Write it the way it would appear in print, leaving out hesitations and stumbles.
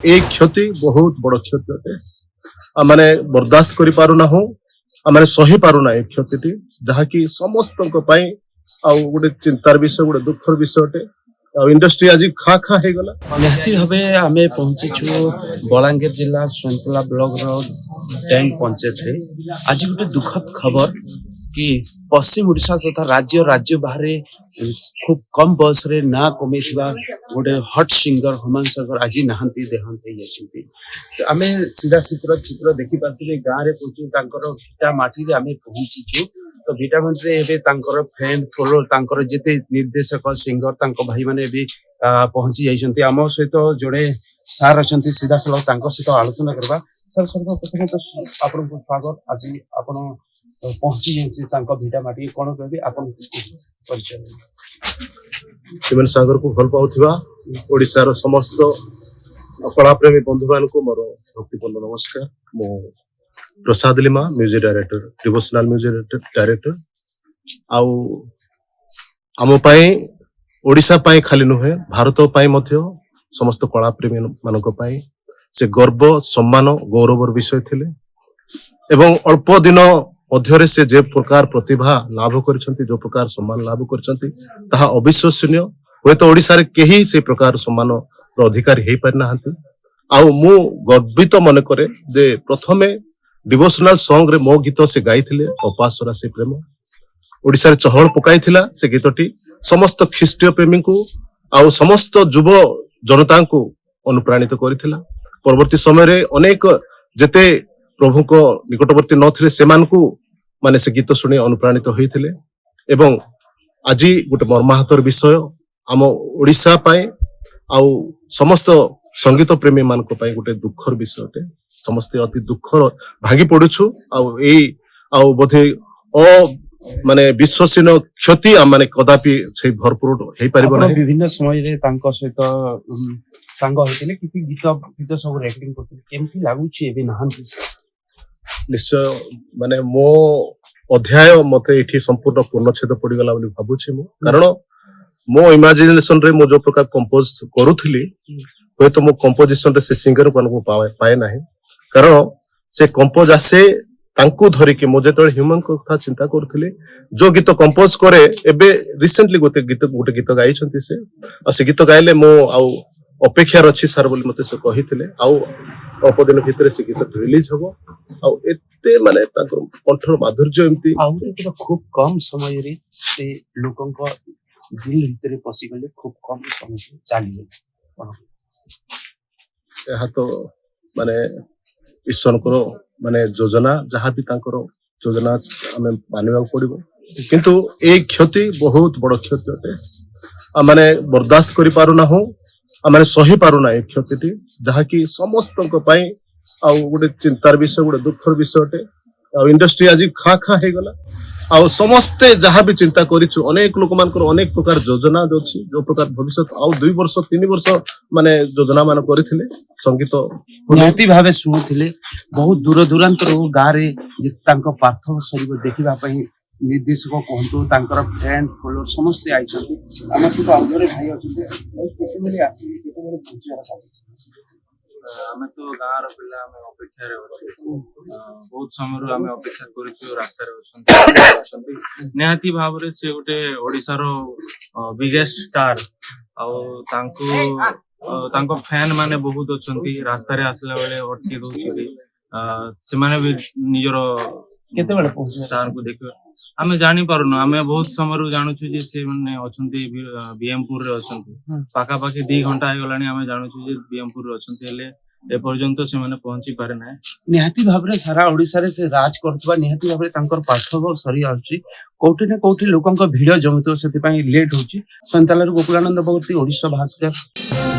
एक क्षति बहुत बड़ क्षति अटे माने बर्दाश्त करि पारु ना हो माने सही पारु ना एक क्षति जहा कि समस्त गोटे चिंतार विषय गोटे दुखर विषय अटे इंडस्ट्री आज खा खा हे गला। निहाती भावे आमे पहुंचीछु बलांगीर जिला सोनतला ब्लॉक रो डैंग पंचायत रे। आज गोटे दुखद खबर कि पश्चिम ओडिशा तथा राज्य बाहर खूब कम बयस रे ना कमे गोटे हट सिंगर हुमान सागर आज नहांती देहांत आमे सीधा चित्र देखि पाते गाँव रे पहुंचू भिटा माटी रे आमे पहुंचीछु। तो भिटा माटी रे एबे तांकर फ्रेंड फॉलोअर तांकर जेते निर्देशक सिंगर तांको भाई माने भी पहुंची जाइछन्ती। आम सहित जोड़े सार अछन्ती सीधा सलख तांको सहित आलोचना करबा। सर सर्वप्रथम तो आपनको स्वागत। आज आपण पहुंची जाइछी तांको भिटा माटी कोन कहबे आपण परिचय शिवन सागर को भल पाउथिबा ओडिसा रो समस्त कला प्रेमी बंधु मान को मोर भक्तिपूर्ण नमस्कार। मो Prasad Lima music director devotional music director आउ आम पाई ओडिशा पाई खाली नुहे भारत पाई मध्य समस्त कला प्रेमी मानक पाई से गर्व सम्मान गौरवर विषय थिले एवं अल्प दिन मध्य से जे प्रकार प्रतिभा लाभ करिसंती जो प्रकार सम्मान लाभ करिसंती ताहा अविश्वसनीय। होय तो ओडिसा रे केही से प्रकार सम्मान रो अधिकारी हे पारि नाहंती। आउ मु गर्वित मन करे जे प्रथमे डिवोशनल सॉन्ग रे मो गीत से गाइथिले अपासरा से प्रेम ओडिसा रे चहल पकाइथिला। से गीतटी समस्त ख्रीष्टीय प्रेमी को आउ समस्त युव जनता को अनुप्राणित करिथिला। परवर्ती समय रे अनेक जेते प्रभु को निकटवर्ती नथिले सेमानकु माने से गीत सुनी अनुप्राणित होइथिले एवं आज गोटे मर्माहतर विषय आम ओडिशा पाए आउ समस्त संगीत प्रेमी मानक पाए गोटे दुखर विषय अटे। समस्ते अति दुखर भागी पडुछु आउ बोधे माने विश्वसनीय क्षति माने कदापि से भरपूर हे परिबो नै। विभिन्न समय रे तांको सहित सांग होइतिले किछि गीत सब रेकॉर्डिंग करथिले केमथि लागुछि एबे नहांती। निश्चय माने मो अध्याय मते एठी संपूर्ण पूर्णछेद पडिगला बोली भाबुछि मु। कारण मो इमेजिनेशन रे मो जो प्रकार कंपोज करूथिली होय तो मो कंपोजिशन रे से सिंगर को पाए नाही। कारण से कंपोज आसे तांकु धरि के मो जेतळे ह्यूमन को कथा चिंता करथिले जो गीत कंपोज करे एबे रिसेंटली गोटे गीत गाइछन्ती से गीत गाइले मो आउ अपेक्षा रछि सर बोली मते से कहिथिले। आउ अल्प दिन भितर से गीत रिलीज हबो आउ एते माने तांकर कंठर माधुर्य एमती आउ खूब कम समय रे से लोकन को दिल भीतर पसी गले खूब कम समय चाली एहा तो माने ईश्वर को माने योजना जहाँ भी तांकर योजना हमें मानिबा पड़िबो। किंतु एक क्षति बहुत बड़ क्षति अटे माने बर्दाश्त करि पारु ना हो माने सही पारु ना एक क्षति जहा कि समस्त गोटे चिंतार विषय गोटे दुखर विषय अटे। इंडस्ट्री आज खा खा हे गला आउ समस्ते जहाँ भी चिंता करिछु अनेक लोक मानकर अनेक प्रकार योजना अछि जो प्रकार भविष्य आउ 2 वर्ष 3 वर्ष माने योजना मान करिथिले संगीत निहाती भावे सुनुथिले बहुत दूर दूरांतर गाँ रे तांको पार्थिव शरीर देखिबा पई निर्देशक कहंतु तांकर फ्रेंड फॉलोअर समस्त आइछन्ती। आम सहित आउरे भाई अछन्ती केते बेले आसी केते बेले पहुंचिया आमे तो गाँव रो पिला आमे अपेक्षा रे अछि बहुत समय रो आमे अपेक्षा करिछु रास्ता रे अछन्ती निहाती भाव रे से गोटे ओडिसा रो बिगेस्ट स्टार आ तांको फैन माने बहुत अछन्ती रास्ता रे आसला बेले अटकी दोछि से माने भी निजरो केते बेले पहुंचिया स्टार को देखियो आमे जानि पारुनो। आमे बहुत समय रो जानुछु जे से माने अछन्ती बीएमपुर रे अछन्ती पाका पाकी 2 घंटा हे गलानी आमे जानुछु जे बीएमपुर रे अछन्ती हेले ए पर्यंत से माने पहुंची पारे ना। निहाती भाबरे सारा ओडिसा रे से राज करतबा निहाती भाबरे तांकर पार्थिव सरी आउची कोठी ने कोठी लोकन को भिडियो जमितो सेति पई लेट होची। संतालर गोकुलानंद भगवती ओडिसा भास्कर।